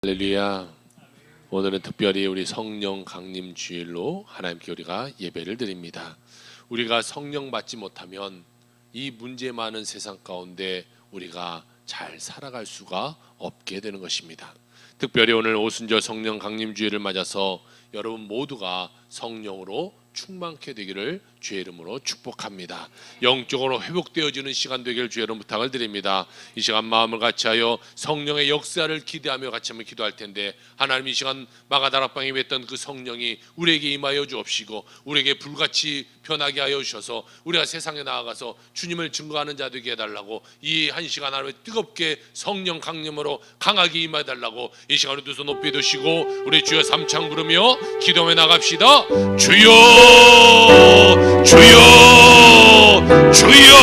할렐루야. 오늘은 특별히 우리 성령 강림 주일로 하나님께 우리가 예배를 드립니다. 우리가 성령 받지 못하면 이 문제 많은 세상 가운데 우리가 잘 살아갈 수가 없게 되는 것입니다. 특별히 오늘 오순절 성령 강림 주일을 맞아서 여러분 모두가 성령으로 충만케 되기를 주의 이름으로 축복합니다. 영적으로 회복되어지는 시간 되기를 주의 이름 부탁을 드립니다. 이 시간 마음을 같이하여 성령의 역사를 기대하며 같이 한번 기도할 텐데, 하나님 이 시간 마가다락방에 뵀던 그 성령이 우리에게 임하여 주옵시고 우리에게 불같이 변하게 하여 주셔서 우리가 세상에 나아가서 주님을 증거하는 자 되게 해달라고, 이 한 시간 하루에 뜨겁게 성령 강림으로 강하게 임해 달라고 이 시간에 두 손 높이 드시고 우리 주여 삼창 부르며 기도해 나갑시다. 주여 주여 주여.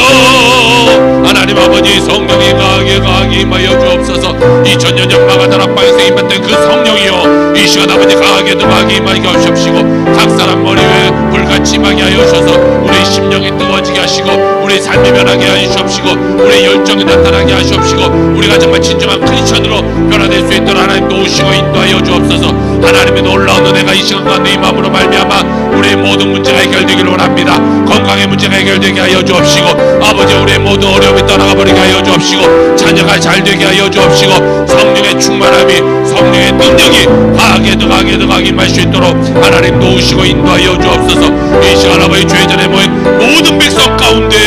하나님 아버지, 성령이 강하게 임하여 주옵소서. 2000년 전 마가다락방에서 임했던 그 성령이여, 이 시간 아버지 강하게 임하게 하시옵시고 각 사람 머리 위에 불같이 임하게 하여 주셔서 우리 심령이 뜨거워지게 하시고 우리 삶이 변하게 하시옵시고 우리 열정이 나타나게 하시옵시고 우리가 정말 진정한 크리스천으로 변화될 수 있도록 하나님 도우시고 인도하여 주옵소서. 하나님의 놀라운 은혜가 이 시간 가운데 임함으로 말미암아 우리의 모든 문제가 해결되기를 원합니다. 건강의 문제가 해결되게 하여 주옵시고 아버지, 우리의 모든 어려움이 떠나가 버리게 하여 주옵시고 자녀가 잘되게 하여 주옵시고 성령의 충만함이, 성령의 능력이 강하게 임할 수 있도록 하나님 도우시고 인도하여 주옵소서. 이 시간 아버지, 주의 전에 모인 모든 백성 가운데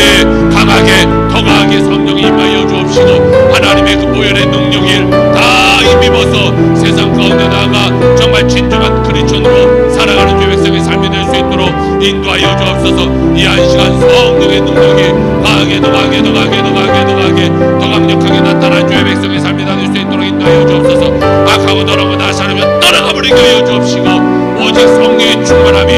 더 강하게 성령이 임하여 주옵시고 하나님의 그 보혈의 능력을 다 힘입어서 세상 가운데 나아가 정말 진정한 크리스천으로 살아가는 주의 백성의 삶이 될 수 있도록 인도하여 주옵소서. 이 한 시간 성령의 능력이 더 강력하게 나타난 주의 백성의 삶이 될 수 있도록 인도하여 주옵소서. 악하고 더러운 나사르면 떠나가 버리게 하여 주옵시고 오직 성령의 충만함이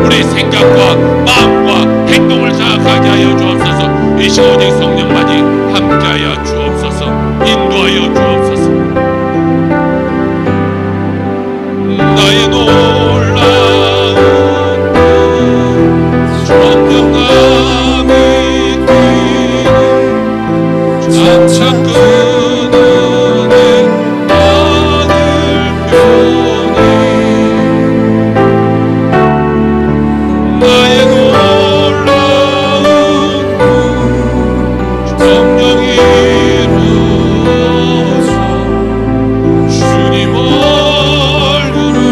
우리 생각과 마음과 행동을 자악하게 하여 주옵소서. 이 시간 오직 성령만이 함께하여 주옵소서. 인도하여 주옵소서. 나의 놀라운 천명함이 뛰는 장차 끄는 하늘 편이 나의 놀라운 성령이 이루어서 주님 얼굴을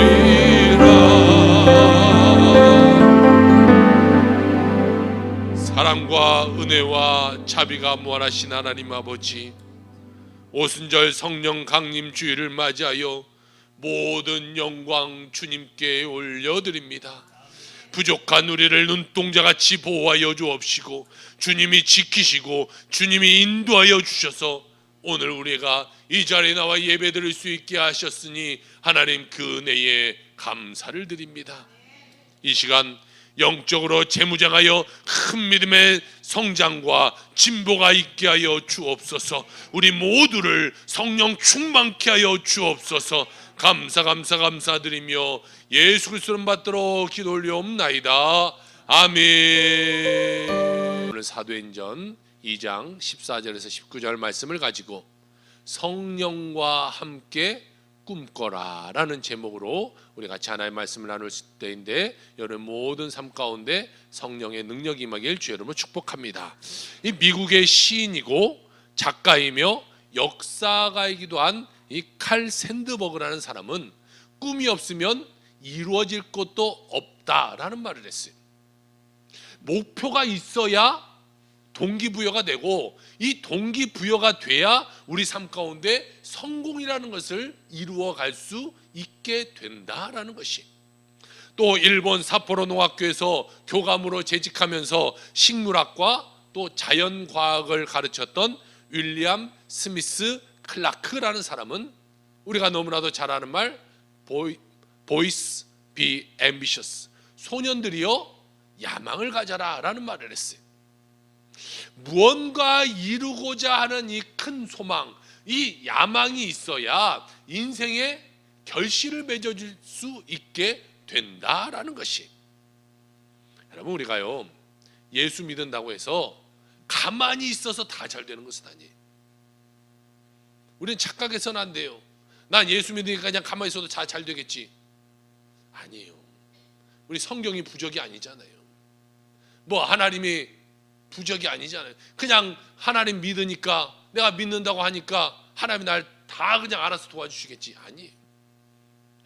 배우리라. 사랑과 은혜와 자비가 무한하신 하나님 아버지, 오순절 성령 강림 주일을 맞이하여 모든 영광 주님께 올려드립니다. 부족한 우리를 눈동자같이 보호하여 주옵시고 주님이 지키시고 주님이 인도하여 주셔서 오늘 우리가 이 자리에 나와 예배 드릴 수 있게 하셨으니 하나님 그 은혜에 감사를 드립니다. 이 시간 영적으로 재무장하여 큰 믿음의 성장과 진보가 있게 하여 주옵소서. 우리 모두를 성령 충만케 하여 주옵소서. 감사드리며 예수 그리스도를 받들어 기도 올려옵나이다. 아멘. 오늘 사도행전 2장 14절에서 19절 말씀을 가지고 성령과 함께 꿈꿔라 라는 제목으로 우리 같이 하나님의 말씀을 나눌 때인데, 여러분 모든 삶 가운데 성령의 능력이 임하길 주의 이름으로 축복합니다. 이 미국의 시인이고 작가이며 역사가이기도 한 이 칼 샌드버그라는 사람은 꿈이 없으면 이루어질 것도 없다라는 말을 했어요. 목표가 있어야 동기부여가 되고 이 동기부여가 돼야 우리 삶 가운데 성공이라는 것을 이루어 갈 수 있게 된다라는 것이. 또 일본 삿포로 농학교에서 교감으로 재직하면서 식물학과 또 자연과학을 가르쳤던 윌리엄 스미스 클라크라는 사람은 우리가 너무나도 잘 아는 말 Boys be ambitious, 소년들이여 야망을 가져라 라는 말을 했어요. 무언가 이루고자 하는 이 큰 소망, 이 야망이 있어야 인생의 결실을 맺어줄 수 있게 된다라는 것이. 여러분, 우리가요 예수 믿는다고 해서 가만히 있어서 다 잘 되는 것은 아니에요. 우리는 착각해서는 안 돼요. 난 예수 믿으니까 그냥 가만히 있어도 잘 되겠지. 아니에요. 우리 성경이 부적이 아니잖아요. 뭐 하나님이 부적이 아니잖아요. 그냥 하나님 믿으니까, 내가 믿는다고 하니까 하나님이 날 다 그냥 알아서 도와주시겠지. 아니에요.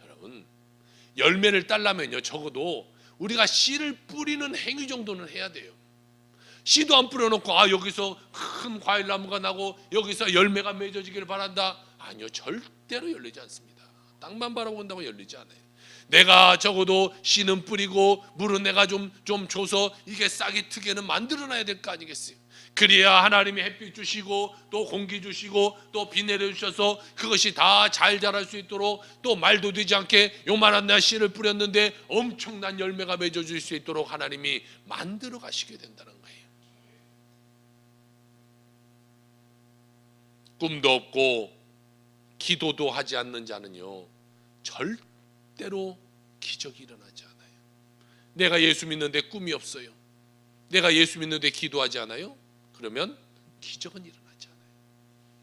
여러분, 열매를 따려면요, 적어도 우리가 씨를 뿌리는 행위 정도는 해야 돼요. 씨도 안 뿌려놓고 여기서 큰 과일 나무가 나고 여기서 열매가 맺어지기를 바란다. 아니요, 절대로 열리지 않습니다. 땅만 바라본다고 열리지 않아요. 내가 적어도 씨는 뿌리고 물은 내가 좀 줘서 이게 싹이 트게는 만들어놔야 될 거 아니겠어요? 그래야 하나님이 햇빛 주시고 또 공기 주시고 또 비 내려주셔서 그것이 다 잘 자랄 수 있도록, 또 말도 되지 않게 요만한 나 씨를 뿌렸는데 엄청난 열매가 맺어질 수 있도록 하나님이 만들어 가시게 된다는 거예요. 꿈도 없고 기도도 하지 않는 자는요, 절대로 기적이 일어나지 않아요. 내가 예수 믿는데 꿈이 없어요. 내가 예수 믿는데 기도하지 않아요? 그러면 기적은 일어나지 않아요.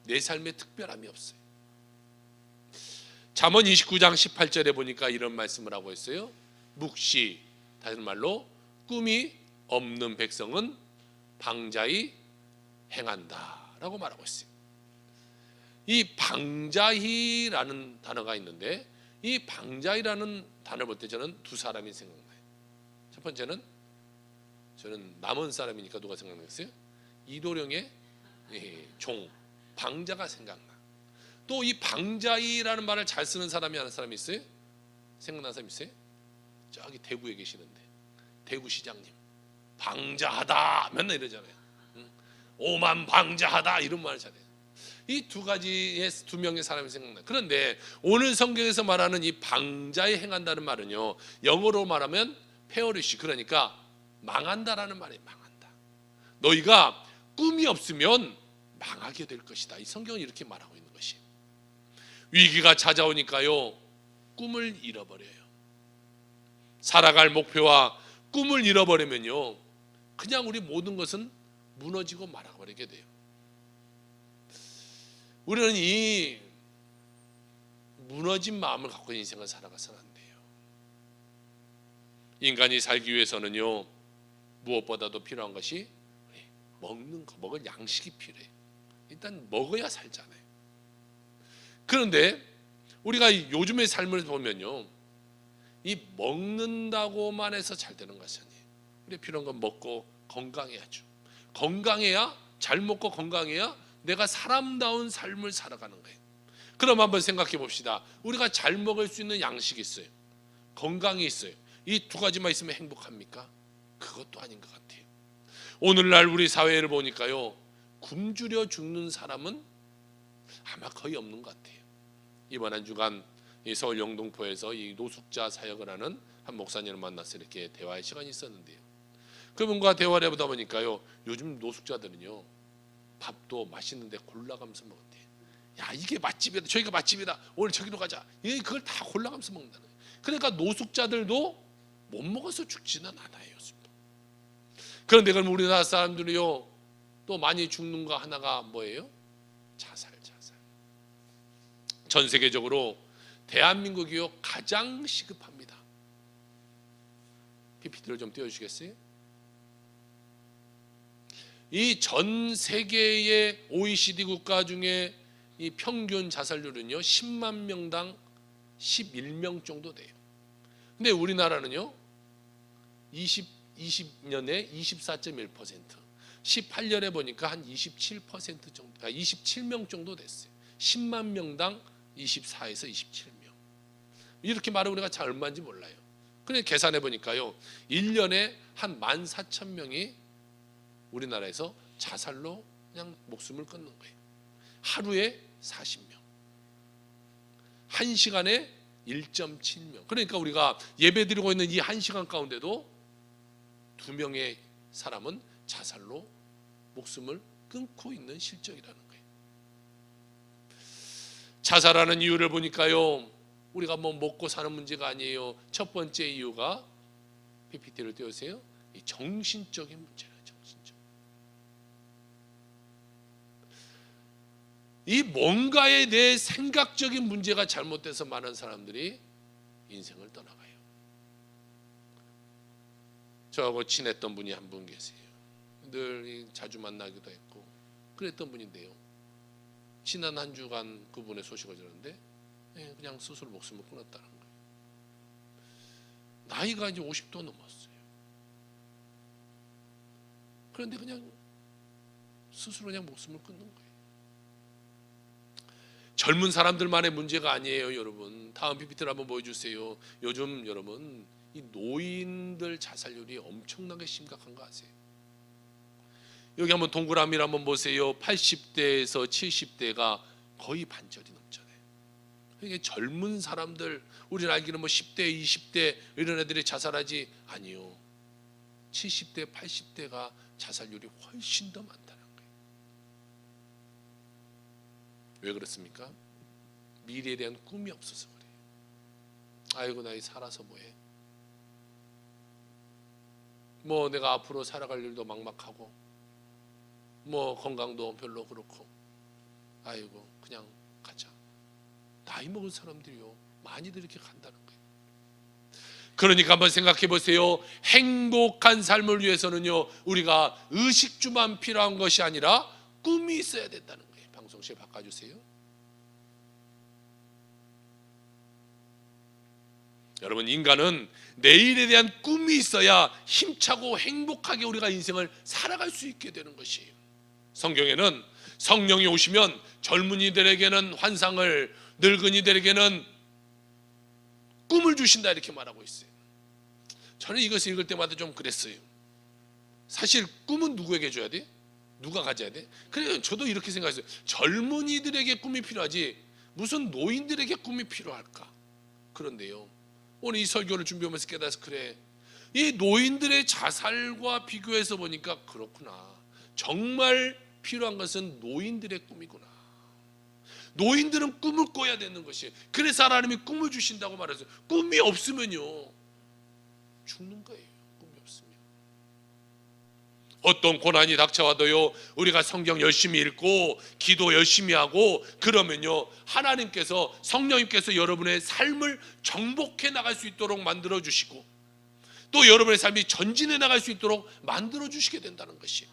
내 삶에 특별함이 없어요. 잠언 29장 18절에 보니까 이런 말씀을 하고 있어요. 묵시, 다른 말로 꿈이 없는 백성은 방자히 행한다 라고 말하고 있어요. 이 방자히라는 단어가 있는데, 이 방자히라는 단어를 볼 때 저는 두 사람이 생각나요. 첫 번째는, 저는 남원 사람이니까 누가 생각나겠어요? 이도령의 종 방자가 생각나. 또 이 방자히라는 말을 잘 쓰는 사람이 아는 사람이 있어요? 생각나는 사람 있어요? 저기 대구에 계시는데 대구시장님, 방자하다 맨날 이러잖아요. 오만 방자하다 이런 말을 잘해요. 이 두 가지의 두 명의 사람이 생각나. 그런데 오늘 성경에서 말하는 이 방자에 행한다는 말은요, 영어로 말하면 페어리시, 그러니까 망한다라는 말이에요. 망한다. 너희가 꿈이 없으면 망하게 될 것이다. 이 성경은 이렇게 말하고 있는 것이. 위기가 찾아오니까요, 꿈을 잃어버려요. 살아갈 목표와 꿈을 잃어버리면요, 그냥 우리 모든 것은 무너지고 말아버리게 돼요. 우리는 이 무너진 마음을 갖고 인생을 살아가서는 안 돼요. 인간이 살기 위해서는요, 무엇보다도 필요한 것이 먹는 거, 먹을 양식이 필요해요. 일단 먹어야 살잖아요. 그런데 우리가 요즘의 삶을 보면요, 이 먹는다고만 해서 잘 되는 것이 아니에요. 우리 필요한 건 먹고 건강해야죠. 건강해야, 잘 먹고 건강해야 내가 사람다운 삶을 살아가는 거예요. 그럼 한번 생각해 봅시다. 우리가 잘 먹을 수 있는 양식이 있어요. 건강이 있어요. 이 두 가지만 있으면 행복합니까? 그것도 아닌 것 같아요. 오늘날 우리 사회를 보니까요, 굶주려 죽는 사람은 아마 거의 없는 것 같아요. 이번 한 주간 이 서울 영등포에서 이 노숙자 사역을 하는 한 목사님을 만나서 이렇게 대화의 시간이 있었는데요, 그분과 대화를 해보다 보니까요, 요즘 노숙자들은요, 밥도 맛있는데 골라가면서 먹는데, 야 이게 맛집이다, 저기가 맛집이다, 오늘 저기로 가자, 그걸 다 골라가면서 먹는다는 거예요. 그러니까 노숙자들도 못 먹어서 죽지는 않아요. 그런데 그럼 우리나라 사람들이요, 또 많이 죽는 거 하나가 뭐예요? 자살. 전 세계적으로 대한민국이요, 가장 시급합니다. PPT를 좀 띄워주시겠어요? 이 전 세계의 OECD 국가 중에 이 평균 자살률은요, 10만 명당 11명 정도 돼요. 근데 우리나라는요, 20년에 24.1%, 18년에 보니까 한 27% 정도, 27명 정도 됐어요. 10만 명당 24에서 27명. 이렇게 말하면 우리가 잘 얼마인지 몰라요. 그런데 계산해 보니까요, 1년에 한 14,000명이 우리나라에서 자살로 그냥 목숨을 끊는 거예요. 하루에 40명, 1시간에 1.7명. 그러니까 우리가 예배 드리고 있는 이 1시간 가운데도 2명의 사람은 자살로 목숨을 끊고 있는 실정이라는 거예요. 자살하는 이유를 보니까요, 우리가 뭐 먹고 사는 문제가 아니에요. 첫 번째 이유가, PPT를 띄우세요, 이 정신적인 문제예요. 정신적. 이 뭔가에 대해 생각적인 문제가 잘못돼서 많은 사람들이 인생을 떠나가요. 저하고 친했던 분이 한 분 계세요. 늘 자주 만나기도 했고 그랬던 분인데요, 지난 한 주간 그분의 소식을 들었는데 그냥 스스로 목숨을 끊었다는 거예요. 나이가 이제 50도 넘었어요. 그런데 그냥 스스로 그냥 목숨을 끊는 거예요. 젊은 사람들만의 문제가 아니에요, 여러분. 다음 PPT를 한번 보여주세요. 요즘 여러분 이 노인들 자살률이 엄청나게 심각한 거 아세요? 여기 한번 동그라미를 한번 보세요. 80대에서 70대가 거의 반절이 넘잖아요. 이게 젊은 사람들, 우리는 알기는 뭐 10대, 20대 이런 애들이 자살하지, 아니요. 70대, 80대가 자살률이 훨씬 더 많다는 거예요. 왜 그렇습니까? 미래에 대한 꿈이 없어서 그래요. 아이고 나이 살아서 뭐해? 뭐 내가 앞으로 살아갈 일도 막막하고 뭐 건강도 별로 그렇고 아이고 그냥 가자. 나이 먹은 사람들이요 많이들 이렇게 간다는 거예요. 그러니까 한번 생각해 보세요. 행복한 삶을 위해서는요 우리가 의식주만 필요한 것이 아니라 꿈이 있어야 된다는 거예요. 방송실 바꿔주세요. 여러분, 인간은 내일에 대한 꿈이 있어야 힘차고 행복하게 우리가 인생을 살아갈 수 있게 되는 것이에요. 성경에는 성령이 오시면 젊은이들에게는 환상을, 늙은이들에게는 꿈을 주신다 이렇게 말하고 있어요. 저는 이것을 읽을 때마다 좀 그랬어요. 사실 꿈은 누구에게 줘야 돼? 누가 가져야 돼? 그래서 저도 이렇게 생각했어요. 젊은이들에게 꿈이 필요하지 무슨 노인들에게 꿈이 필요할까? 그런데요, 오늘 이 설교를 준비하면서 깨달아서 그래, 이 노인들의 자살과 비교해서 보니까 그렇구나. 정말 필요한 것은 노인들의 꿈이구나. 노인들은 꿈을 꿔야 되는 것이에요. 그래서 하나님이 꿈을 주신다고 말했어요. 꿈이 없으면요 죽는 거예요. 꿈이 없으면. 어떤 고난이 닥쳐와도요 우리가 성경 열심히 읽고 기도 열심히 하고 그러면요 하나님께서, 성령님께서 여러분의 삶을 정복해 나갈 수 있도록 만들어 주시고 또 여러분의 삶이 전진해 나갈 수 있도록 만들어 주시게 된다는 것이에요.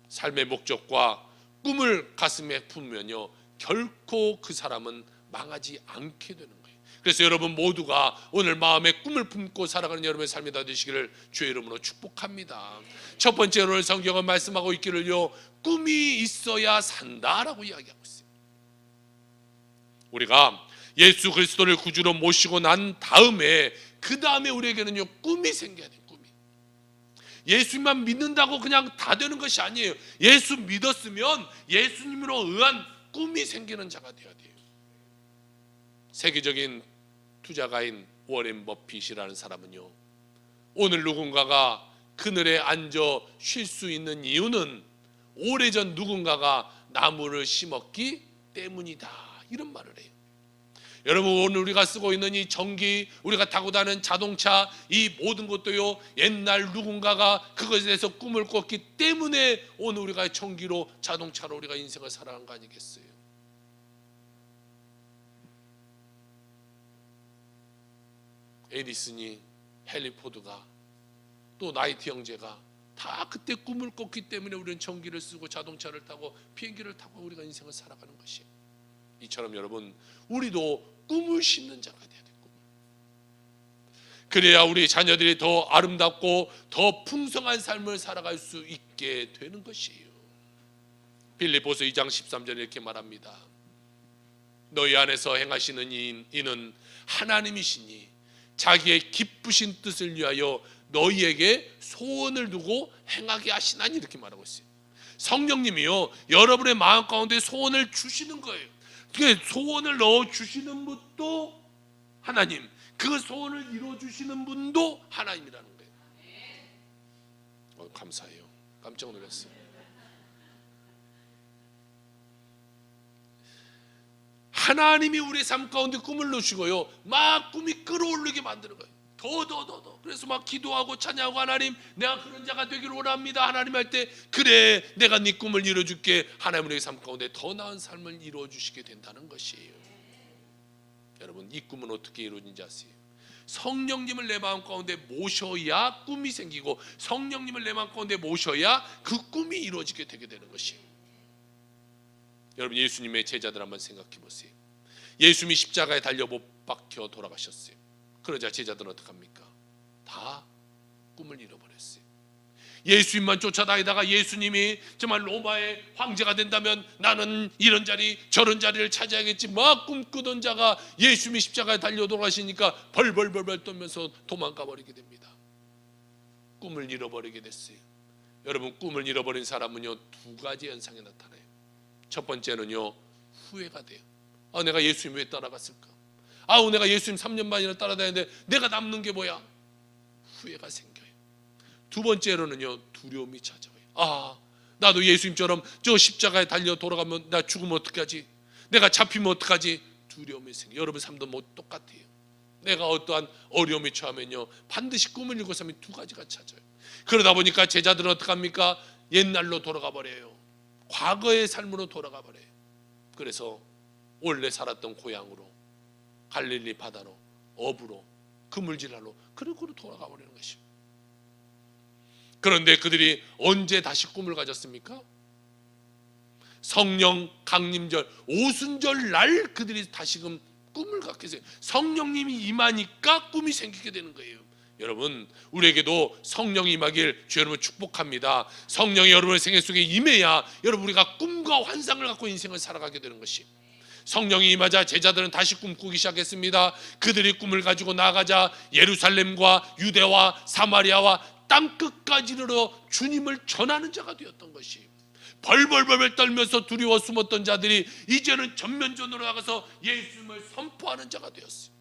삶의 목적과 꿈을 가슴에 품으면요 결코 그 사람은 망하지 않게 되는 거예요. 그래서 여러분 모두가 오늘 마음에 꿈을 품고 살아가는 여러분의 삶이 다 되시기를 주의 이름으로 축복합니다. 첫 번째로 성경은 말씀하고 있기를요 꿈이 있어야 산다라고 이야기하고 있어요. 우리가 예수 그리스도를 구주로 모시고 난 다음에 그 다음에 우리에게는요 꿈이 생겨야 돼요. 꿈이. 예수님만 믿는다고 그냥 다 되는 것이 아니에요. 예수 믿었으면 예수님으로 의한 꿈이 생기는 자가 되어야 돼요. 세계적인 투자가인 워렌 버핏이라는 사람은요 오늘 누군가가 그늘에 앉아 쉴 수 있는 이유는 오래전 누군가가 나무를 심었기 때문이다 이런 말을 해요. 여러분, 오늘 우리가 쓰고 있는 이 전기, 우리가 타고 다니는 자동차, 이 모든 것도요 옛날 누군가가 그것에 대해서 꿈을 꿨기 때문에 오늘 우리가 전기로, 자동차로 우리가 인생을 살아간 거 아니겠어요? 에디슨이, 헨리 포드가, 또 나이트 형제가 다 그때 꿈을 꿨기 때문에 우리는 전기를 쓰고 자동차를 타고 비행기를 타고 우리가 인생을 살아가는 것이에요. 이처럼 여러분 우리도 꿈을 심는 자가 돼야 돼요. 꿈을. 그래야 우리 자녀들이 더 아름답고 더 풍성한 삶을 살아갈 수 있게 되는 것이에요. 빌립보서 2장 13절에 이렇게 말합니다. 너희 안에서 행하시는 이는 하나님이시니 자기의 기쁘신 뜻을 위하여 너희에게 소원을 두고 행하게 하시나니 이렇게 말하고 있어요. 성령님이요 여러분의 마음 가운데 소원을 주시는 거예요. 그 소원을 넣어 주시는 분도 하나님, 그 소원을 이루어 주시는 분도 하나님이라는 거예요. 감사해요. 깜짝 놀랐어요. 하나님이 우리의 삶 가운데 꿈을 넣으시고요 막 꿈이 끌어올리게 만드는 거예요. 더 그래서 막 기도하고 찬양하고 하나님 내가 그런 자가 되기를 원합니다 하나님 할 때 그래 내가 네 꿈을 이루어줄게 하나님의 삶 가운데 더 나은 삶을 이루어주시게 된다는 것이에요. 여러분 이 꿈은 어떻게 이루어진지 아세요? 성령님을 내 마음 가운데 모셔야 꿈이 생기고 성령님을 내 마음 가운데 모셔야 그 꿈이 이루어지게 되게 되는 것이에요. 여러분 예수님의 제자들 한번 생각해 보세요. 예수님이 십자가에 달려 못 박혀 돌아가셨어요. 그러자 제자들은 어떡합니까? 다 꿈을 잃어버렸어요. 예수님만 쫓아다니다가 예수님이 정말 로마의 황제가 된다면 나는 이런 자리 저런 자리를 차지하겠지 막 꿈꾸던 자가 예수님이 십자가에 달려 돌아가시니까 벌벌벌벌 떨면서 도망가 버리게 됩니다. 꿈을 잃어버리게 됐어요. 여러분 꿈을 잃어버린 사람은요 두 가지 현상이 나타나요. 첫 번째는요 후회가 돼요. 내가 예수님 왜 따라갔을까? 내가 예수님 3년 반이나 따라다녔는데 내가 남는 게 뭐야? 후회가 생겨요. 두 번째로는요 두려움이 찾아와요. 나도 예수님처럼 저 십자가에 달려 돌아가면 나 죽으면 어떡하지? 내가 잡히면 어떡하지? 두려움이 생겨요. 여러분 삶도 뭐 똑같아요. 내가 어떠한 어려움에 처하면요 반드시 꿈을 잃고 사람이 두 가지가 찾아요. 그러다 보니까 제자들은 어떡합니까? 옛날로 돌아가 버려요. 과거의 삶으로 돌아가 버려요. 그래서 원래 살았던 고향으로 갈릴리 바다로 어부로 그물질하러 그리고 돌아가 버리는 것이죠. 그런데 그들이 언제 다시 꿈을 가졌습니까? 성령 강림절 오순절 날 그들이 다시금 꿈을 갖게 돼요. 성령님이 임하니까 꿈이 생기게 되는 거예요. 여러분 우리에게도 성령이 임하길 주 여러분 축복합니다. 성령이 여러분의 생애 속에 임해야 여러분 우리가 꿈과 환상을 갖고 인생을 살아가게 되는 것이. 성령이 임하자 제자들은 다시 꿈꾸기 시작했습니다. 그들이 꿈을 가지고 나가자 예루살렘과 유대와 사마리아와 땅끝까지 이르러 주님을 전하는 자가 되었던 것이. 벌벌벌 떨면서 두려워 숨었던 자들이 이제는 전면전으로 나가서 예수님을 선포하는 자가 되었어요.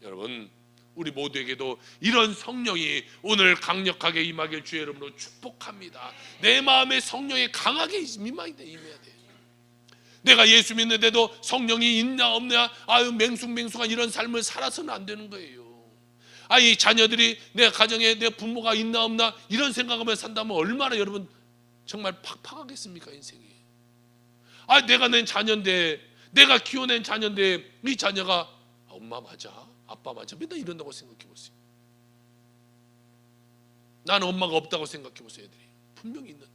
여러분 우리 모두에게도 이런 성령이 오늘 강력하게 임하길 주의 이름으로 축복합니다. 내 마음에 성령이 강하게 임해야 돼. 내가 예수 믿는데도 성령이 있냐 없냐 맹숭맹숭한 이런 삶을 살아서는 안 되는 거예요. 이 자녀들이 내 가정에 내 부모가 있나 없나 이런 생각하며 산다면 얼마나 여러분 정말 팍팍하겠습니까 인생이. 내가 낸 자녀인데 내가 키워낸 자녀인데 이 자녀가 엄마 맞아 아빠 맞아 맨날 이런다고 생각해 보세요. 나는 엄마가 없다고 생각해 보세요. 애들이 분명히 있는데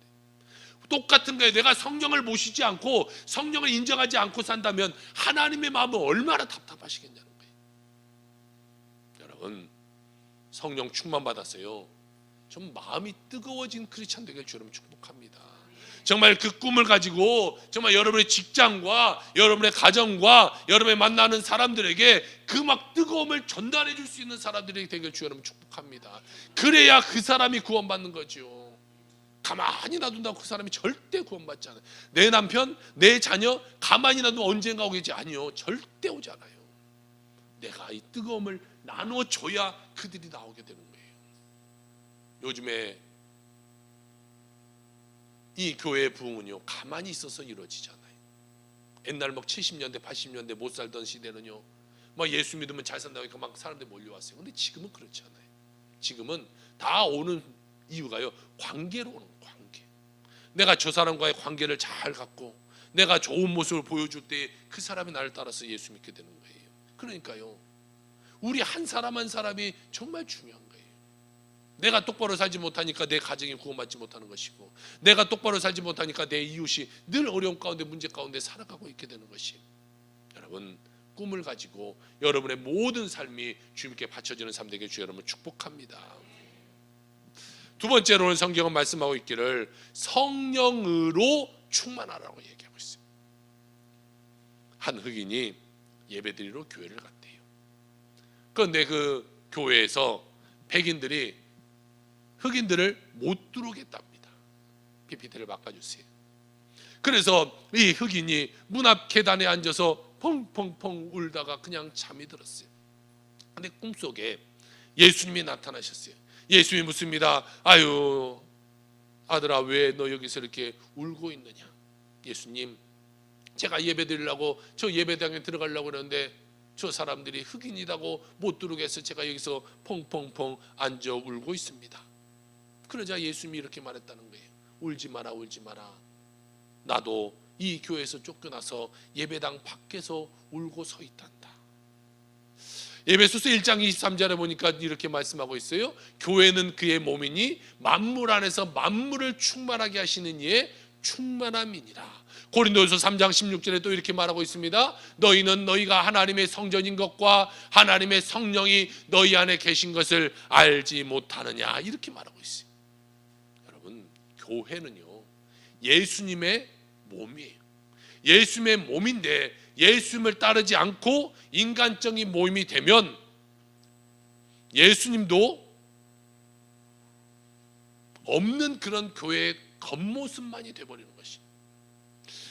똑같은 거예요. 내가 성령을 모시지 않고 성령을 인정하지 않고 산다면 하나님의 마음은 얼마나 답답하시겠냐는 거예요. 여러분 성령 충만 받았어요. 좀 마음이 뜨거워진 크리스찬 되길 주 여러분 축복합니다. 정말 그 꿈을 가지고 정말 여러분의 직장과 여러분의 가정과 여러분의 만나는 사람들에게 그 막 뜨거움을 전달해 줄 수 있는 사람들이 되길 주 여러분 축복합니다. 그래야 그 사람이 구원받는 거죠. 가만히 놔둔다고 그 사람이 절대 구원받지 않아요. 내 남편, 내 자녀 가만히 놔두면 언젠가 오겠지. 아니요, 절대 오지 않아요. 내가 이 뜨거움을 나눠줘야 그들이 나오게 되는 거예요. 요즘에 이 교회의 부흥은요 가만히 있어서 이루어지지 않아요. 옛날 막 70년대 80년대 못 살던 시대는요 막 예수 믿으면 잘 산다고 하니까 막 사람들이 몰려왔어요. 근데 지금은 그렇지 않아요. 지금은 다 오는 이유가요 관계로 오는 관계. 내가 저 사람과의 관계를 잘 갖고 내가 좋은 모습을 보여줄 때 그 사람이 나를 따라서 예수 믿게 되는 거예요. 그러니까요 우리 한 사람 한 사람이 정말 중요한 거예요. 내가 똑바로 살지 못하니까 내 가정이 구원받지 못하는 것이고 내가 똑바로 살지 못하니까 내 이웃이 늘 어려움 가운데 문제 가운데 살아가고 있게 되는 것이. 여러분 꿈을 가지고 여러분의 모든 삶이 주님께 바쳐지는 삶 되게 주 여러분 축복합니다. 두 번째로는 성경은 말씀하고 있기를 성령으로 충만하라고 얘기하고 있어요. 한 흑인이 예배드리러 교회를 갔대요. 그런데 그 교회에서 백인들이 흑인들을 못 들어오겠답니다. PPT를 바꿔주세요. 그래서 이 흑인이 문 앞 계단에 앉아서 펑펑펑 울다가 그냥 잠이 들었어요. 근데 꿈속에 예수님이 나타나셨어요. 예수님이 묻습니다. 아유 아들아 왜 너 여기서 이렇게 울고 있느냐. 예수님 제가 예배 드리려고 저 예배당에 들어가려고 그러는데 저 사람들이 흑인이라고 못 들어오게 해서 제가 여기서 펑펑펑 앉아 울고 있습니다. 그러자 예수님이 이렇게 말했다는 거예요. 울지 마라, 울지 마라. 나도 이 교회에서 쫓겨나서 예배당 밖에서 울고 서 있단다. 에베소서 1장 23절에 보니까 이렇게 말씀하고 있어요. 교회는 그의 몸이니 만물 안에서 만물을 충만하게 하시는 이의 충만함이니라. 고린도후서 3장 16절에 또 이렇게 말하고 있습니다. 너희는 너희가 하나님의 성전인 것과 하나님의 성령이 너희 안에 계신 것을 알지 못하느냐, 이렇게 말하고 있어요. 여러분, 교회는요 예수님의 몸이에요. 예수님의 몸인데 예수님을 따르지 않고 인간적인 모임이 되면 예수님도 없는 그런 교회의 겉모습만이 되어버리는 것이.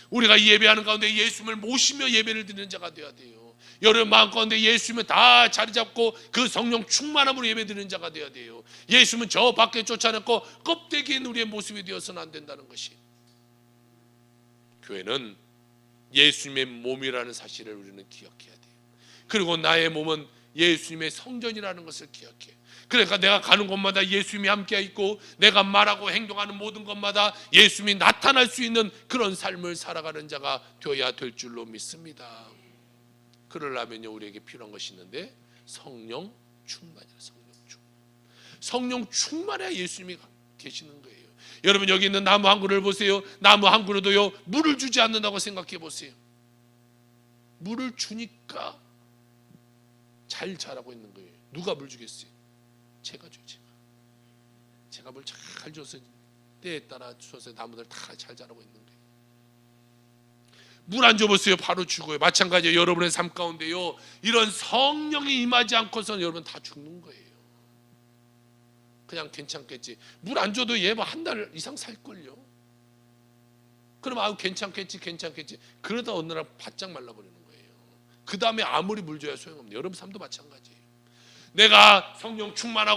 우리가 예배하는 가운데 예수님을 모시며 예배를 드리는 자가 되어야 돼요. 여러분 마음 가운데 예수님을 다 자리 잡고 그 성령 충만함으로 예배 드리는 자가 되어야 돼요. 예수님은 저 밖에 쫓아냈고 껍데기인 우리의 모습이 되어서는 안 된다는 것이. 교회는 예수님의 몸이라는 사실을 우리는 기억해야 돼요. 그리고 나의 몸은 예수님의 성전이라는 것을 기억해. 그러니까 내가 가는 곳마다 예수님이 함께 있고 내가 말하고 행동하는 모든 것마다 예수님이 나타날 수 있는 그런 삶을 살아가는 자가 되어야 될 줄로 믿습니다. 그러려면요 우리에게 필요한 것이 있는데 성령 충만이라. 성령 충만해야 예수님이 계시는 거예요. 여러분 여기 있는 나무 한 그루를 보세요. 나무 한 그루도요 물을 주지 않는다고 생각해 보세요. 물을 주니까 잘 자라고 있는 거예요. 누가 물 주겠어요? 제가 줘요. 제가 물 잘 줘서 때에 따라 줘서 나무들 다 잘 자라고 있는 거예요. 물 안 줘보세요. 바로 죽어요. 마찬가지예요. 여러분의 삶 가운데요 이런 성령이 임하지 않고서는 여러분 다 죽는 거예요. 그냥 괜찮겠지. 물 안 줘도 얘 뭐 한 달 이상 살걸요. 그럼 아우 괜찮겠지. 그러다 어느 날 바짝 말라버리는 거예요. 그 다음에 아무리 물 줘야 소용없네요. 여러분 삶도 마찬가지예요. 내가 성령 충만해야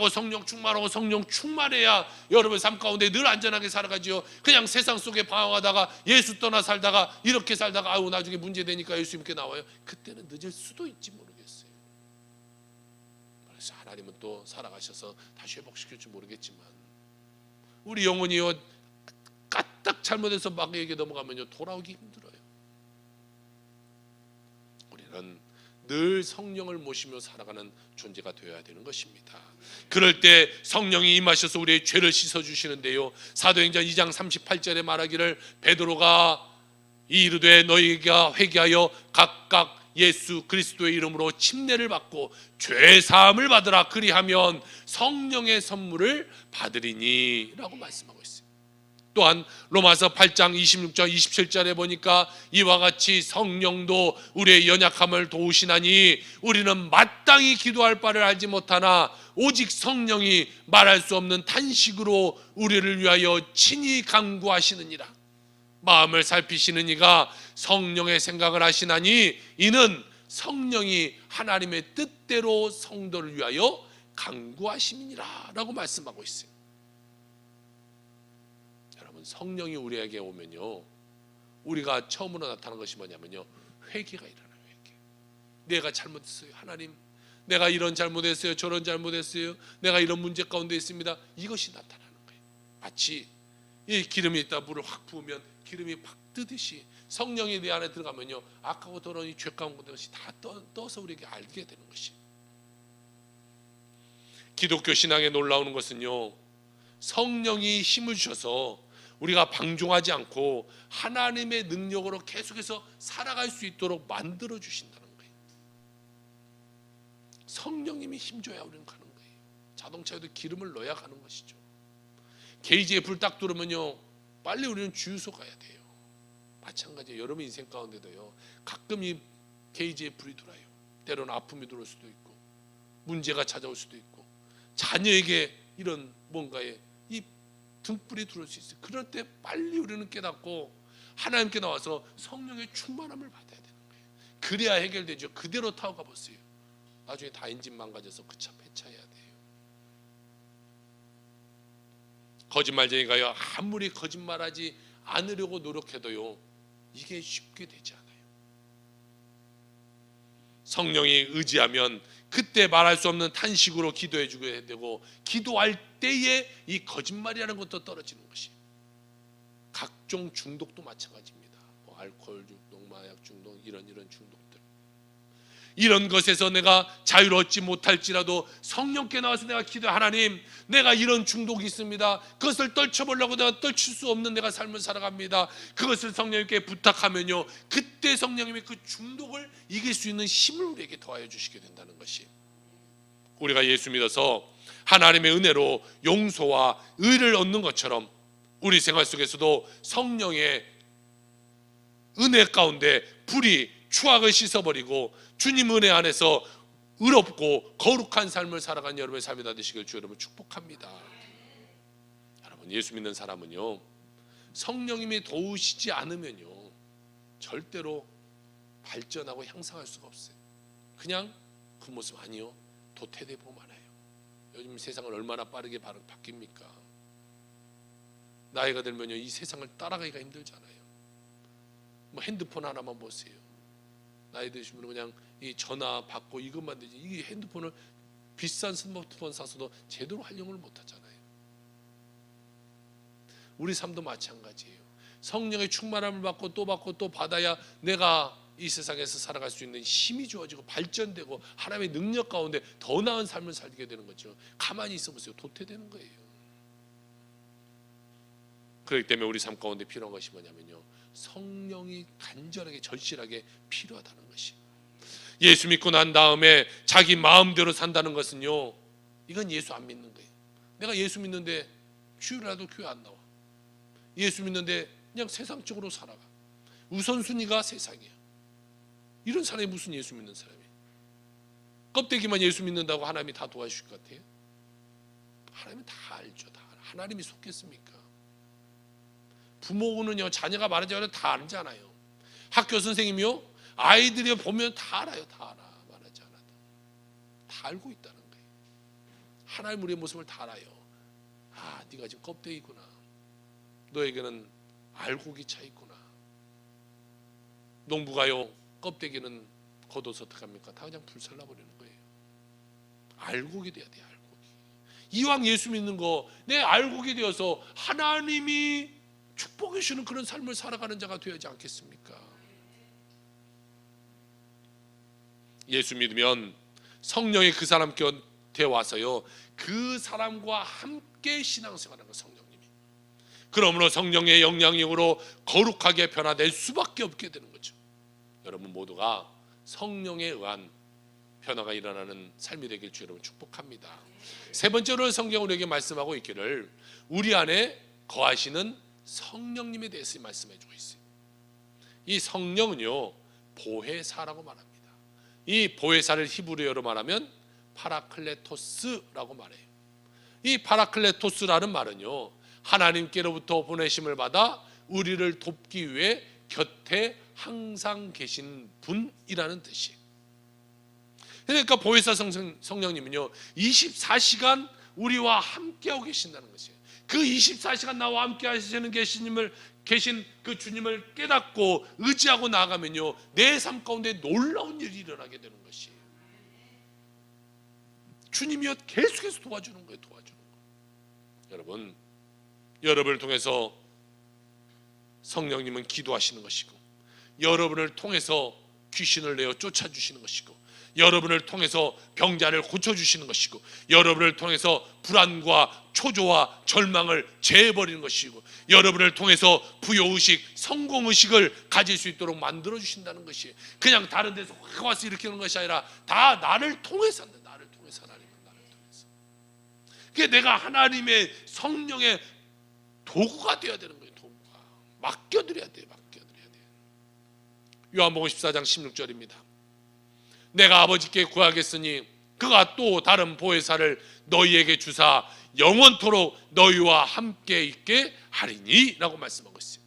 여러분 삶 가운데 늘 안전하게 살아가지요. 그냥 세상 속에 방황하다가 예수 떠나 살다가 이렇게 살다가 아우 나중에 문제 되니까 예수님께 나와요. 그때는 늦을 수도 있지 모르겠어요. 그래서 하나님은 또 살아가셔서 다시 회복시킬지 모르겠지만 우리 영혼이요 까딱 잘못해서 마귀에게 넘어가면요 돌아오기 힘들어요. 우리는 늘 성령을 모시며 살아가는 존재가 되어야 되는 것입니다. 그럴 때 성령이 임하셔서 우리의 죄를 씻어주시는데요 사도행전 2장 38절에 말하기를 베드로가 이르되 너희가 회개하여 각각 예수 그리스도의 이름으로 침례를 받고 죄 사함을 받으라. 그리하면 성령의 선물을 받으리니 라고 말씀하고 있어요. 또한 로마서 8장 26절 27절에 보니까 이와 같이 성령도 우리의 연약함을 도우시나니 우리는 마땅히 기도할 바를 알지 못하나 오직 성령이 말할 수 없는 탄식으로 우리를 위하여 친히 간구하시느니라. 마음을 살피시는 이가 성령의 생각을 하시나니 이는 성령이 하나님의 뜻대로 성도를 위하여 간구하심이니라 라고 말씀하고 있어요. 여러분 성령이 우리에게 오면요 우리가 처음으로 나타나는 것이 뭐냐면요 회개가 일어나요. 회개. 내가 잘못했어요. 하나님 내가 이런 잘못했어요. 저런 잘못했어요. 내가 이런 문제 가운데 있습니다. 이것이 나타나는 거예요. 마치 이 기름이 있다 물을 확 부으면 기름이 팍 뜨듯이 성령이 내 안에 들어가면요 악하고 더러운 이 죄 가운데 것이 다 떠서 우리에게 알게 되는 것이. 기독교 신앙에 놀라운 것은요 성령이 힘을 주셔서 우리가 방종하지 않고 하나님의 능력으로 계속해서 살아갈 수 있도록 만들어 주신다는 거예요. 성령님이 힘줘야 우리는 가는 거예요. 자동차에도 기름을 넣어야 가는 것이죠. 게이지에 불 딱 들어오면요 빨리 우리는 주유소 가야 돼요. 마찬가지예요. 여러분 인생 가운데도요 가끔 이 게이지에 불이 들어와요. 때로는 아픔이 들어올 수도 있고 문제가 찾아올 수도 있고 자녀에게 이런 뭔가에 이 등불이 들어올 수 있어요. 그럴 때 빨리 우리는 깨닫고 하나님께 나와서 성령의 충만함을 받아야 되는 거예요. 그래야 해결되죠. 그대로 타고 가보세요. 나중에 다 엔진 망가져서 그 차 폐차해야 돼요. 거짓말쟁이가요 아무리 거짓말하지 않으려고 노력해도요 이게 쉽게 되지 않아요. 성령이 의지하면 그때 말할 수 없는 탄식으로 기도해 주게 되고, 기도할 때에 이 거짓말이라는 것도 떨어지는 것이. 각종 중독도 마찬가지입니다. 뭐 알코올 중독, 마약 중독, 이런 중독들. 이런 것에서 내가 자유를 얻지 못할지라도 성령께 나와서 내가 기도해, 하나님, 내가 이런 중독이 있습니다. 그것을 떨쳐보려고 내가 떨칠 수 없는 내가 삶을 살아갑니다. 그것을 성령님께 부탁하면요, 그때 성령님이 그 중독을 이길 수 있는 힘을 우리에게 더하여 주시게 된다는 것이. 우리가 예수 믿어서 하나님의 은혜로 용서와 의를 얻는 것처럼 우리 생활 속에서도 성령의 은혜 가운데 불이 추악을 씻어버리고 주님 은혜 안에서 의롭고 거룩한 삶을 살아가는 여러분의 삶이 다 되시길 주 여러분 축복합니다. 여러분, 예수 믿는 사람은요, 성령님이 도우시지 않으면요 절대로 발전하고 향상할 수가 없어요. 그냥 그 모습 아니요, 도태되고 말아요. 요즘 세상을 얼마나 빠르게 바뀝니까? 나이가 들면요 이 세상을 따라가기가 힘들잖아요. 뭐 핸드폰 하나만 보세요. 나이 드시면 그냥 이 전화 받고 이것만 되지, 이 핸드폰을 비싼 스마트폰 사서도 제대로 활용을 못 하잖아요. 우리 삶도 마찬가지예요. 성령의 충만함을 받고 또 받아야 내가 이 세상에서 살아갈 수 있는 힘이 주어지고 발전되고 하나님의 능력 가운데 더 나은 삶을 살게 되는 거죠. 가만히 있어 보세요. 도태되는 거예요. 그렇기 때문에 우리 삶 가운데 필요한 것이 뭐냐면요, 성령이 간절하게 절실하게 필요하다는 것이. 예수 믿고 난 다음에 자기 마음대로 산다는 것은요, 이건 예수 안 믿는 거예요. 내가 예수 믿는데 주일이라도 교회 안 나와. 예수 믿는데 그냥 세상적으로 살아가. 우선순위가 세상이야. 이런 사람이 무슨 예수 믿는 사람이에요? 껍데기만 예수 믿는다고 하나님이 다 도와주실 것 같아요? 하나님은 다 알죠. 다 알아. 하나님이 속겠습니까? 부모는요 자녀가 말하지 않아도 다 알잖아요. 학교 선생님이요 아이들이 보면 다 알아요. 다 알아. 말하지 않아도 다 알고 있다는 거예요. 하나님 우리의 모습을 다 알아요. 아, 네가 지금 껍데기구나. 너에게는 알곡이 차 있구나. 농부가요 껍데기는 걷어서 어떡합니까? 다 그냥 불살라 버리는 거예요. 알곡이 돼야 돼. 알곡이. 이왕 예수 믿는 거 내 알곡이 되어서 하나님이 축복해 주시는 그런 삶을 살아가는 자가 되어야지 않겠습니까? 예수 믿으면 성령이 그 사람 곁에 와서요 그 사람과 함께 신앙생활하는 거, 성령님이. 그러므로 성령의 영향력으로 거룩하게 변화될 수밖에 없게 되는 거죠. 여러분 모두가 성령에 의한 변화가 일어나는 삶이 되길 주 여러분 축복합니다. 세 번째로 성경은 우리에게 말씀하고 있기를 우리 안에 거하시는 성령님에 대해서 말씀해 주고 있어요. 이 성령은요 보혜사라고 말합니다. 이 보혜사를 히브리어로 말하면 파라클레토스라고 말해요. 이 파라클레토스라는 말은요 하나님께로부터 보내심을 받아 우리를 돕기 위해 곁에 항상 계신 분이라는 뜻이에요. 그러니까 보혜사 성령님은요 24시간 우리와 함께하고 계신다는 것이에요. 그 24시간 나와 함께 하시는 계신 그 주님을 깨닫고 의지하고 나아가면요 내 삶 가운데 놀라운 일이 일어나게 되는 것이에요. 주님이요 계속해서 도와주는 거예요. 도와주는 거예요. 여러분, 여러분을 통해서 성령님은 기도하시는 것이고, 여러분을 통해서 귀신을 내어 쫓아주시는 것이고, 여러분을 통해서 병자를 고쳐주시는 것이고, 여러분을 통해서 불안과 초조와 절망을 제해버리는 것이고, 여러분을 통해서 부여의식, 성공의식을 가질 수 있도록 만들어주신다는 것이에요. 그냥 다른 데서 확 와서 이렇게 하는 것이 아니라 다 나를 통해서 한다. 나를 통해서. 하나님은 나를 통해서. 그게 내가 하나님의 성령의 도구가 되어야 되는 거예요. 도구가. 맡겨드려야 돼요. 맡겨드려야 돼요. 요한복음 14장 16절입니다. 내가 아버지께 구하겠으니 그가 또 다른 보혜사를 너희에게 주사 영원토록 너희와 함께 있게 하리니 라고 말씀한 것이에요.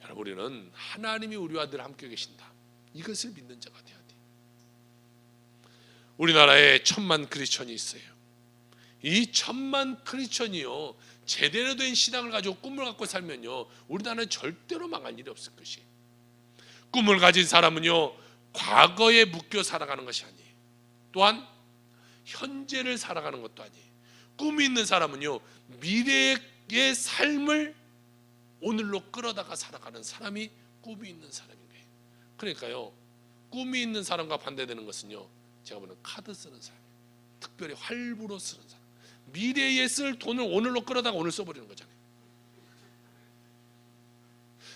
여러분, 우리는 하나님이 우리와 늘 함께 계신다, 이것을 믿는 자가 되어야 돼요. 우리나라에 1000만 크리스천이 있어요. 이 1000만 크리스천이요 제대로 된 신앙을 가지고 꿈을 갖고 살면요, 우리나라는 절대로 망할 일이 없을 것이. 꿈을 가진 사람은요, 과거에 묶여 살아가는 것이 아니에요. 또한 현재를 살아가는 것도 아니에요. 꿈이 있는 사람은요, 미래의 삶을 오늘로 끌어다가 살아가는 사람이 꿈이 있는 사람인 거예요. 그러니까요, 꿈이 있는 사람과 반대되는 것은요, 제가 보는 카드 쓰는 사람, 특별히 할부로 쓰는 사람, 미래에 쓸 돈을 오늘로 끌어다가 오늘 써버리는 거잖아요.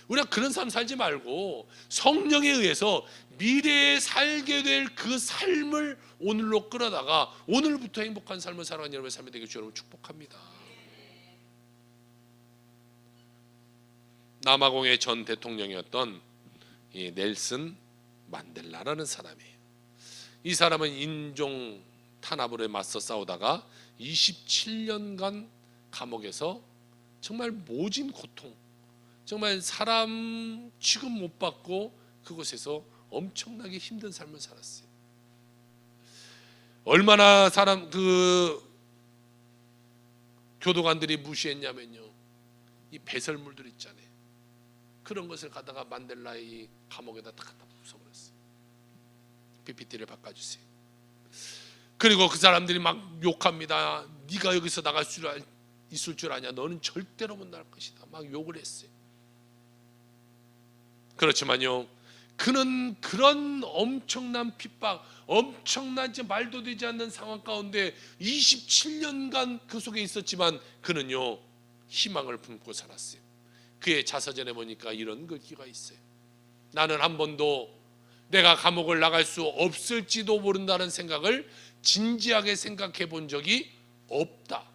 우리가 그런 삶 살지 말고 성령에 의해서 미래에 살게 될 그 삶을 오늘로 끌어다가 오늘부터 행복한 삶을 살아가는 여러분의 삶이 되길 여러분 축복합니다. 남아공의 전 대통령이었던 이 넬슨 만델라라는 사람이에요. 이 사람은 인종 탄압으로 맞서 싸우다가 27년간 감옥에서 정말 모진 고통, 정말 사람 취급 못 받고 그곳에서 엄청나게 힘든 삶을 살았어요. 얼마나 교도관들이 무시했냐면요, 이 배설물들 있잖아요, 그런 것을 갖다가 만델라의 감옥에다 다 갖다 부숴버렸어요. PPT를 바꿔주세요. 그리고 그 사람들이 막 욕합니다. 네가 여기서 있을 줄 아냐, 너는 절대로 못 나갈 것이다, 막 욕을 했어요. 그렇지만요, 그는 그런 엄청난 핍박, 엄청난 말도 되지 않는 상황 가운데 27년간 그 속에 있었지만 그는요, 희망을 품고 살았어요. 그의 자서전에 보니까 이런 글귀가 있어요. 나는 한 번도 내가 감옥을 나갈 수 없을지도 모른다는 생각을 진지하게 생각해 본 적이 없다.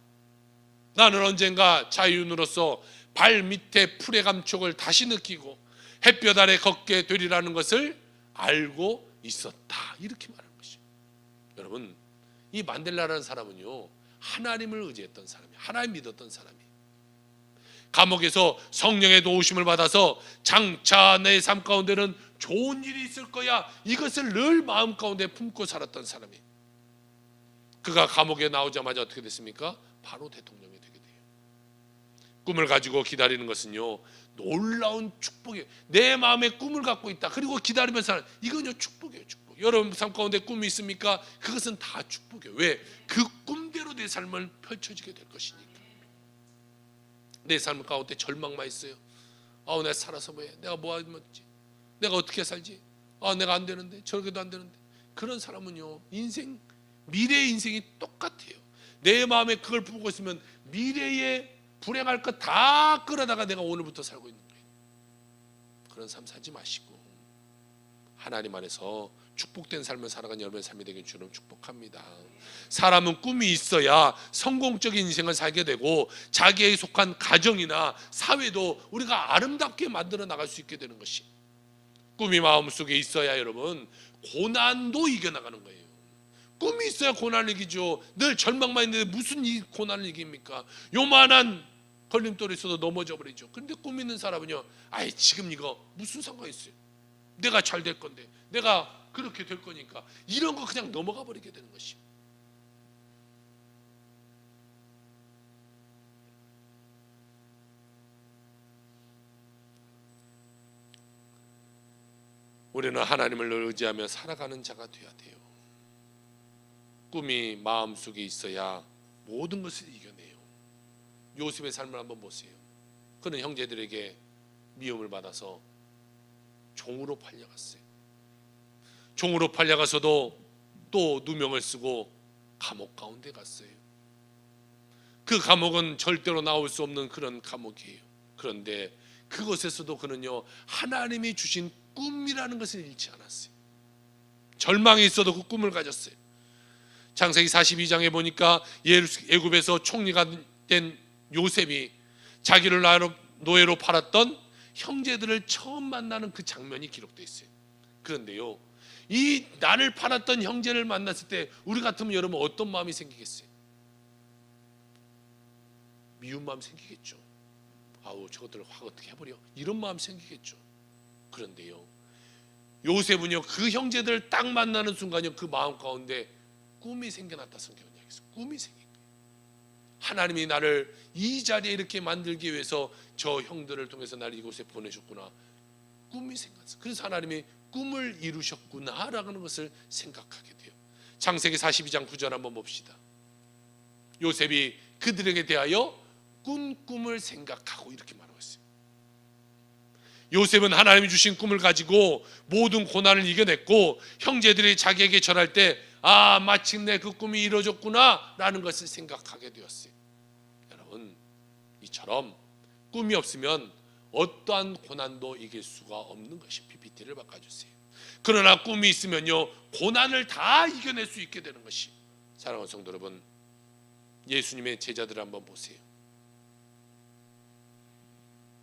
나는 언젠가 자유인으로서 발 밑에 풀의 감촉을 다시 느끼고 햇볕 아래 걷게 되리라는 것을 알고 있었다, 이렇게 말하는 것이죠. 여러분, 이 만델라라는 사람은요, 하나님을 의지했던 사람이에요. 하나님 믿었던 사람이에요. 감옥에서 성령의 도우심을 받아서 장차 내 삶 가운데는 좋은 일이 있을 거야, 이것을 늘 마음 가운데 품고 살았던 사람이에요. 그가 감옥에 나오자마자 어떻게 됐습니까? 바로 대통령이 되게 돼요. 꿈을 가지고 기다리는 것은요, 놀라운 축복이에요. 내 마음에 꿈을 갖고 있다, 그리고 기다리면서 이건요 축복이에요. 축복. 여러분 삶 가운데 꿈이 있습니까? 그것은 다 축복이에요. 왜? 그 꿈대로 내 삶을 펼쳐지게 될 것이니까. 내 삶 가운데 절망만 있어요. 내가 살아서 뭐해? 내가 뭐 하지? 내가 어떻게 살지? 내가 안 되는데, 저렇게도 안 되는데. 그런 사람은요, 미래의 인생이 똑같아요. 내 마음에 그걸 품고 있으면 미래에 불행할 것 다 끌어다가 내가 오늘부터 살고 있는 거예요. 그런 삶 살지 마시고 하나님 안에서 축복된 삶을 살아가는 여러분의 삶이 되길 주님 축복합니다. 사람은 꿈이 있어야 성공적인 인생을 살게 되고 자기에 속한 가정이나 사회도 우리가 아름답게 만들어 나갈 수 있게 되는 것이, 꿈이 마음속에 있어야 여러분 고난도 이겨나가는 거예요. 꿈이 있어야 고난을 이기죠. 늘 절망만 있는데 무슨 이 고난을 이깁니까? 요만한 걸림돌이 있어도 넘어져 버리죠. 그런데 꿈 있는 사람은요, 지금 이거 무슨 상관이 있어요? 내가 잘 될 건데, 내가 그렇게 될 거니까, 이런 거 그냥 넘어가 버리게 되는 것이요. 우리는 하나님을 의지하며 살아가는 자가 되어야 돼요. 꿈이 마음속에 있어야 모든 것을 이겨내요. 요셉의 삶을 한번 보세요. 그는 형제들에게 미움을 받아서 종으로 팔려갔어요. 종으로 팔려가서도 또 누명을 쓰고 감옥 가운데 갔어요. 그 감옥은 절대로 나올 수 없는 그런 감옥이에요. 그런데 그곳에서도 그는요, 하나님이 주신 꿈이라는 것을 잃지 않았어요. 절망이 있어도 그 꿈을 가졌어요. 창세기 42장에 보니까 애굽에서 총리가 된 요셉이 자기를 노예로 팔았던 형제들을 처음 만나는 그 장면이 기록되어 있어요. 그런데요, 이 나를 팔았던 형제를 만났을 때 우리 같으면 여러분 어떤 마음이 생기겠어요? 미운 마음 생기겠죠. 저것들을 확 어떻게 해버려, 이런 마음 생기겠죠. 그런데요, 요셉은요, 그 형제들을 딱 만나는 순간요, 그 마음 가운데 꿈이 생겨났다. 성경은 얘기했어요. 꿈이 생긴 거예요. 하나님이 나를 이 자리에 이렇게 만들기 위해서 저 형들을 통해서 나를 이곳에 보내셨구나. 꿈이 생겼어. 그래서 하나님이 꿈을 이루셨구나라는 것을 생각하게 돼요. 창세기 42장 9절 한번 봅시다. 요셉이 그들에게 대하여 꾼 꿈을 생각하고 이렇게 말하고 있어요. 요셉은 하나님이 주신 꿈을 가지고 모든 고난을 이겨냈고 형제들이 자기에게 전할 때 마침내 그 꿈이 이루어졌구나 라는 것을 생각하게 되었어요. 여러분, 이처럼 꿈이 없으면 어떠한 고난도 이길 수가 없는 것이 PPT를 바꿔주세요. 그러나 꿈이 있으면요, 고난을 다 이겨낼 수 있게 되는 것이. 사랑하는 성도 여러분, 예수님의 제자들을 한번 보세요.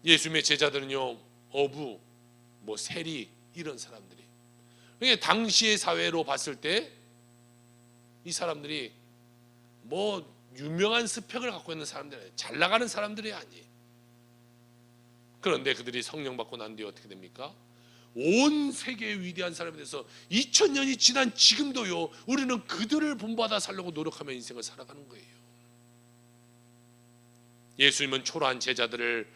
예수님의 제자들은요, 어부, 세리 이런 사람들이. 그러니까 당시의 사회로 봤을 때 이 사람들이 유명한 스펙을 갖고 있는 사람들이 아니에요. 잘 나가는 사람들이 아니에요. 그런데 그들이 성령 받고 난 뒤에 어떻게 됩니까? 온 세계의 위대한 사람이 돼서 2000년이 지난 지금도요, 우리는 그들을 본받아 살려고 노력하며 인생을 살아가는 거예요. 예수님은 초라한 제자들을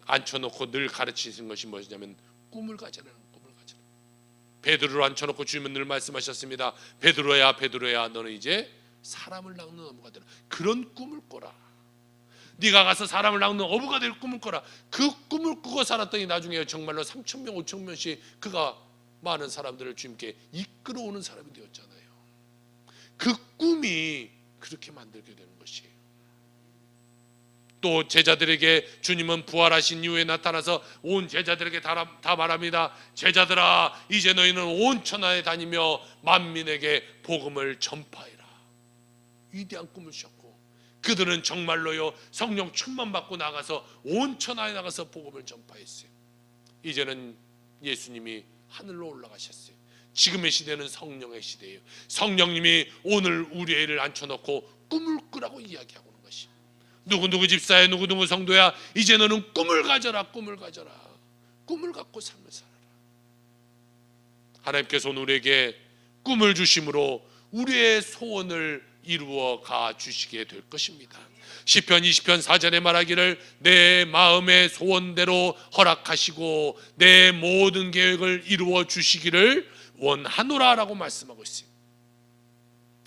앉혀놓고 늘 가르치신 것이 무엇이냐면 꿈을 가져라는, 꿈을 가져라. 베드로를 앉혀놓고 주님은 늘 말씀하셨습니다. 베드로야, 베드로야, 너는 이제 사람을 낚는 어부가 되라. 그런 꿈을 꿔라. 네가 가서 사람을 낚는 어부가 될 꿈을 꿔라. 그 꿈을 꾸고 살았더니 나중에 정말로 3,000명 5,000명씩 그가 많은 사람들을 주님께 이끌어오는 사람이 되었잖아요. 그 꿈이 그렇게 만들게 되는 것이에요. 또 제자들에게 주님은 부활하신 이후에 나타나서 온 제자들에게 다 말합니다. 제자들아, 이제 너희는 온 천하에 다니며 만민에게 복음을 전파해라. 위대한 꿈을 주셨고, 그들은 정말로요, 성령 충만 받고 나가서 온 천하에 나가서 복음을 전파했어요. 이제는 예수님이 하늘로 올라가셨어요. 지금의 시대는 성령의 시대예요. 성령님이 오늘 우리를 앉혀놓고 꿈을 꾸라고 이야기하고 있는 것이. 누구누구 집사야, 누구누구 성도야, 이제 너는 꿈을 가져라. 꿈을 가져라. 꿈을 갖고 삶을 살아라. 하나님께서 우리에게 꿈을 주심으로 우리의 소원을 이루어 가 주시게 될 것입니다. 시편 20편 4절에 말하기를 내 마음의 소원대로 허락하시고 내 모든 계획을 이루어 주시기를 원하노라 라고 말씀하고 있어요.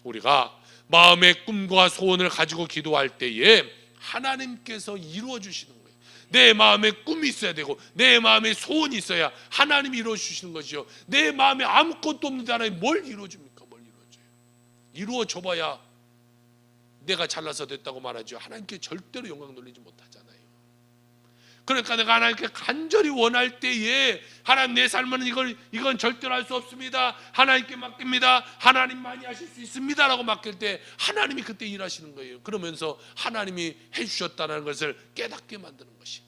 우리가 마음의 꿈과 소원을 가지고 기도할 때에 하나님께서 이루어 주시는 거예요. 내 마음에 꿈이 있어야 되고 내 마음에 소원이 있어야 하나님이 이루어 주시는 것이요, 내 마음에 아무것도 없는 사람이 뭘 이루어 줍니까? 뭘 이루어줘요? 이루어 줘봐야 내가 잘나서 됐다고 말하죠. 하나님께 절대로 영광 돌리지 못하잖아요. 그러니까 내가 하나님께 간절히 원할 때에 하나님, 내 삶은 이건 절대로 할 수 없습니다, 하나님께 맡깁니다, 하나님만이 하실 수 있습니다 라고 맡길 때 하나님이 그때 일하시는 거예요. 그러면서 하나님이 해주셨다는 것을 깨닫게 만드는 것이.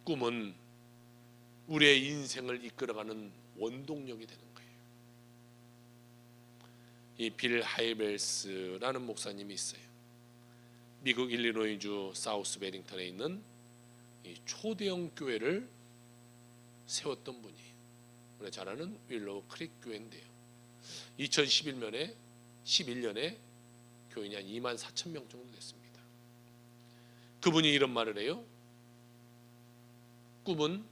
꿈은 우리의 인생을 이끌어가는 원동력이 되는 거예요. 이 빌 하이벨스라는 목사님이 있어요. 미국 일리노이주 사우스 베링턴에 있는 이 초대형 교회를 세웠던 분이에요. 우리가 잘 아는 윌로우 크릭 교회인데요, 2011년에 교인이 한 24,000명 정도 됐습니다. 그분이 이런 말을 해요. 꿈은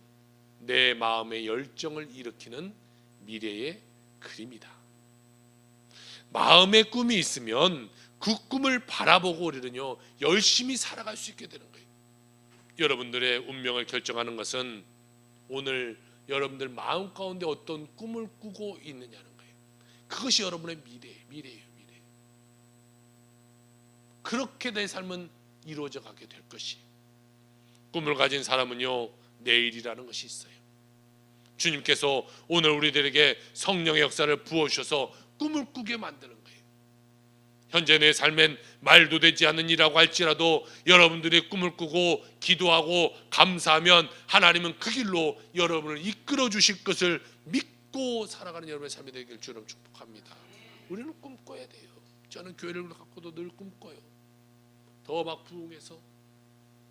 내 마음의 열정을 일으키는 미래의 그림이다. 마음의 꿈이 있으면 그 꿈을 바라보고 우리는요, 열심히 살아갈 수 있게 되는 거예요. 여러분들의 운명을 결정하는 것은 오늘 여러분들 마음 가운데 어떤 꿈을 꾸고 있느냐는 거예요. 그것이 여러분의 미래예요. 그렇게 내 삶은 이루어져 가게 될 것이. 꿈을 가진 사람은요, 내일이라는 것이 있어요. 주님께서 오늘 우리들에게 성령의 역사를 부어주셔서 꿈을 꾸게 만드는 거예요. 현재 내 삶엔 말도 되지 않는 일이라고 할지라도 여러분들이 꿈을 꾸고 기도하고 감사하면 하나님은 그 길로 여러분을 이끌어 주실 것을 믿고 살아가는 여러분의 삶이 되길 주님 축복합니다. 우리는 꿈꿔야 돼요. 저는 교회를 갖고도 늘 꿈꿔요. 더 막 부흥해서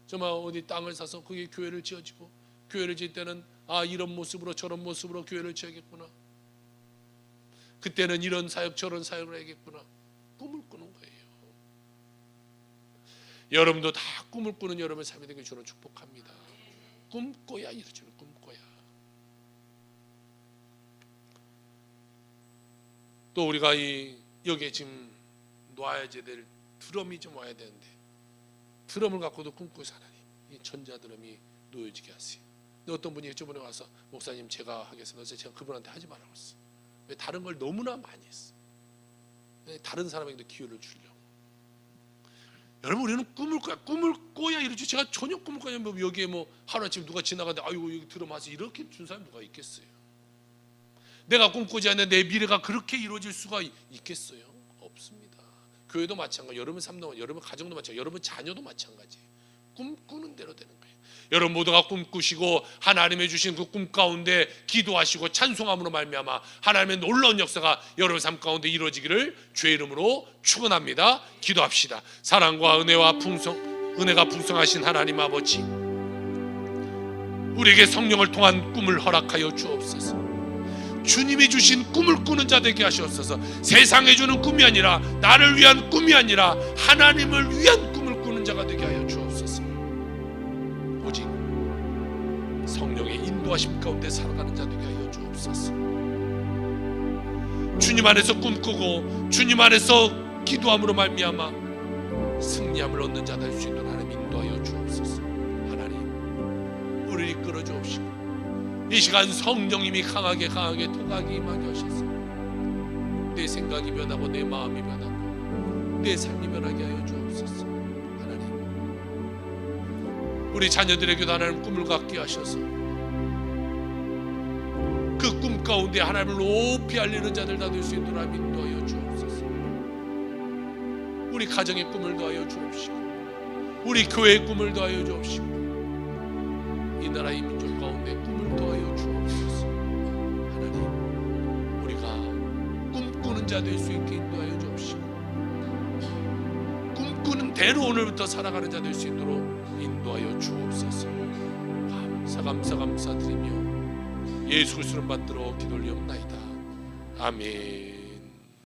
정말 어디 땅을 사서 거기에 교회를 지어지고, 교회를 지을 때는 이런 모습으로 저런 모습으로 교회를 지어야겠구나. 그때는 이런 사역 저런 사역을 해야겠구나. 꿈을 꾸는 거예요. 여러분도 다 꿈을 꾸는 여러분의 삶이 되길 주로 축복합니다. 꿈꿔야 이루어지는 꿈꿔야. 또 우리가 여기에 지금 놔야 될 드럼이 좀 와야 되는데, 드럼을 갖고도 꿈꾸고 살아니 이 전자드럼이 놓여지게 하세요. 근데 어떤 분이 저번에 와서 목사님 제가 하겠습니다. 제가 그분한테 하지 말라고 했어요. 왜? 다른 걸 너무나 많이 했어. 다른 사람에게도 기회를 주려고. 여러분, 우리는 꿈을 꿔야 이러지. 제가 전혀 꿈을 꿔야 뭐 여기에 뭐 하루아침 누가 지나가는데 아이고 여기 드럼 하세요 이렇게 준 사람이 누가 있겠어요? 내가 꿈꾸지 않는 내 미래가 그렇게 이루어질 수가 있겠어요? 없습니다. 교회도 마찬가지, 여러분 삶도, 여러분 가정도 마찬가지, 여러분 자녀도 마찬가지예요. 꿈꾸는 대로 되는 거예요. 여러분 모두가 꿈꾸시고 하나님의 주신 그 꿈 가운데 기도하시고 찬송함으로 말미암아 하나님의 놀라운 역사가 여러분 삶 가운데 이루어지기를 주의 이름으로 축원합니다. 기도합시다. 사랑과 은혜가 풍성하신 하나님 아버지, 우리에게 성령을 통한 꿈을 허락하여 주옵소서. 주님이 주신 꿈을 꾸는 자 되게 하시옵소서. 세상에 주는 꿈이 아니라, 나를 위한 꿈이 아니라 하나님을 위한 꿈을 꾸는 자가 되게 하여 주옵소서. 오직 성령의 인도하심 가운데 살아가는 자 되게 하여 주옵소서. 주님 안에서 꿈꾸고 주님 안에서 기도함으로 말미암아 승리함을 얻는 자 될 수 있도록 하나님 인도하여 주옵소서. 하나님, 우리를 이끌어 주옵시고 이 시간 성령님이 강하게 통하게 임하게 하셔서 내 생각이 변하고 내 마음이 변하고 내 삶이 변하게 하여 주옵소서. 하나님, 우리 자녀들에게도 하나님 꿈을 갖게 하셔서 그 꿈 가운데 하나님을 높이 알리는 자들 다 될 수 있도록 하나님 인도하여 주옵소서. 우리 가정의 꿈을 더하여 주옵시고 우리 교회의 꿈을 더하여 주옵시고 이 나라의 민족 가운데 꿈을 더하여 주옵소서. 하나님, 우리가 꿈꾸는 자 될 수 있게 인도하여 주옵시고 꿈꾸는 대로 오늘부터 살아가는 자 될 수 있도록 인도하여 주옵소서. 감사드리며 예수 그리스도를 받들어 기도 올리옵나이다. 아멘.